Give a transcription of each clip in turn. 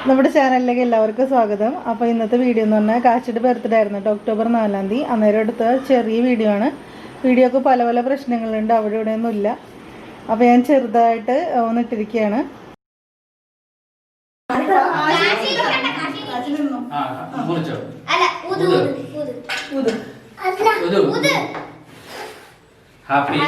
നമ്മുടെ ചാനലിലേക്ക് എല്ലാവർക്കും സ്വാഗതം. അപ്പോൾ ഇന്നത്തെ വീഡിയോ എന്ന് പറഞ്ഞാൽ കാശിയുടെ ബർത്ത്ഡേ ആയിരുന്നു കേട്ടോ, ഒക്ടോബർ 4-ാം തീയതി. അന്നേരം എടുത്ത ചെറിയ വീഡിയോ ആണ്. വീഡിയോക്ക് പല പല പ്രശ്നങ്ങളുണ്ട്, അവിടെ ഇവിടെ ഒന്നുമില്ല. അപ്പോൾ ഞാൻ ചെറുതായിട്ട് ഒന്നിട്ടിരിക്കുകയാണ്. ഹാപ്പി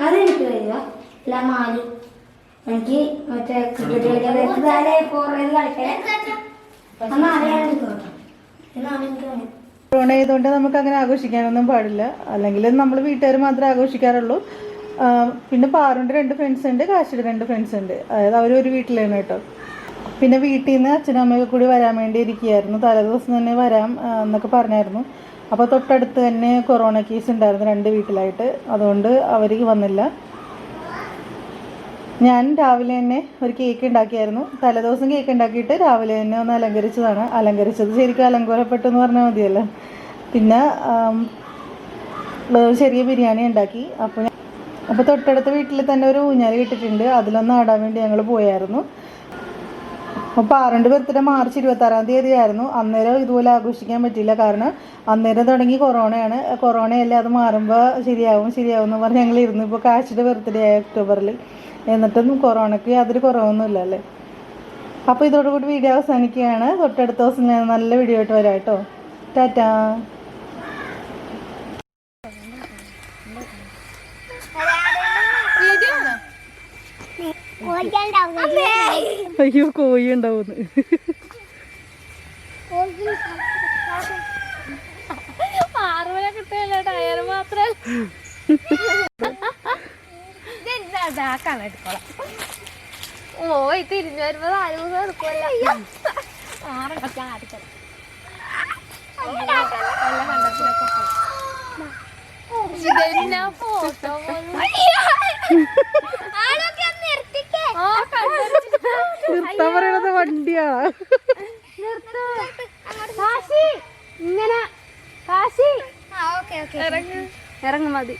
അതെനിക്ക് വരിക മാലി എനിക്ക് മറ്റേ ക്രിക്കറ്റ് കൊറോണ ആയതുകൊണ്ട് നമുക്ക് അങ്ങനെ ആഘോഷിക്കാനൊന്നും പാടില്ല. അല്ലെങ്കിൽ നമ്മൾ വീട്ടുകാർ മാത്രമേ ആഘോഷിക്കാറുള്ളൂ. പിന്നെ പാറുണ്ട് 2 ഫ്രണ്ട്സ് ഉണ്ട്, കാശിയുടെ 2 ഫ്രണ്ട്സ് ഉണ്ട്. അതായത് അവരൊരു വീട്ടിലാണ് കേട്ടോ. പിന്നെ വീട്ടിൽ നിന്ന് അച്ഛനും അമ്മയൊക്കെ കൂടി വരാൻ വേണ്ടി ഇരിക്കുകയായിരുന്നു. തലേദിവസം തന്നെ വരാം എന്നൊക്കെ പറഞ്ഞായിരുന്നു. അപ്പോൾ തൊട്ടടുത്ത് തന്നെ കൊറോണ കേസ് ഉണ്ടായിരുന്നു 2 വീട്ടിലായിട്ട്. അതുകൊണ്ട് അവർ വന്നില്ല. ഞാൻ രാവിലെ തന്നെ ഒരു കേക്ക് ഉണ്ടാക്കിയായിരുന്നു. തലേദിവസം കേക്ക് ഉണ്ടാക്കിയിട്ട് രാവിലെ തന്നെ ഒന്ന് അലങ്കരിച്ചതാണ്. അലങ്കരിച്ചത് ശരിക്കും അലങ്കോലപ്പെട്ടു എന്ന് പറഞ്ഞാൽ മതിയല്ലോ. പിന്നെ ചെറിയ ബിരിയാണി ഉണ്ടാക്കി. അപ്പോൾ തൊട്ടടുത്ത വീട്ടിൽ തന്നെ ഒരു ഊഞ്ഞാൽ കിട്ടിയിട്ടുണ്ട്. അതിലൊന്ന് ആടാൻ വേണ്ടി ഞങ്ങൾ പോയായിരുന്നു. അപ്പോൾ പാറുണ്ട് ബർത്ത്ഡേ മാർച്ച് 26-ാം തീയതി ആയിരുന്നു. അന്നേരം ഇതുപോലെ ആഘോഷിക്കാൻ പറ്റിയില്ല. കാരണം അന്നേരം തുടങ്ങി കൊറോണയാണ്. കൊറോണയല്ലേ, അത് മാറുമ്പോൾ ശരിയാവും എന്ന് പറഞ്ഞ് ഞങ്ങൾ ഇരുന്നു. ഇപ്പോൾ കാശിയുടെ ബർത്ത്ഡേ ആയി ഒക്ടോബറിൽ. എന്നിട്ടും കൊറോണയ്ക്ക് യാതൊരു കുറവൊന്നുമില്ല അല്ലേ. അപ്പോൾ ഇതോടുകൂടി വീഡിയോ അവസാനിക്കുകയാണ്. തൊട്ടടുത്ത ദിവസം ഞാൻ നല്ല വീഡിയോ ആയിട്ട് വരാം കേട്ടോ. ടാറ്റാ. അയ്യോ, കോഴി ഉണ്ടാവുന്നു. ടയർ മാത്രം ഓ തിരിഞ്ഞു വരുമ്പോ 4 ദിവസം എടുക്കുമല്ലോ. നിർത്താൻ പറയണത് വണ്ടിയാ. ഇങ്ങനെ ഇറങ്ങ് മതി.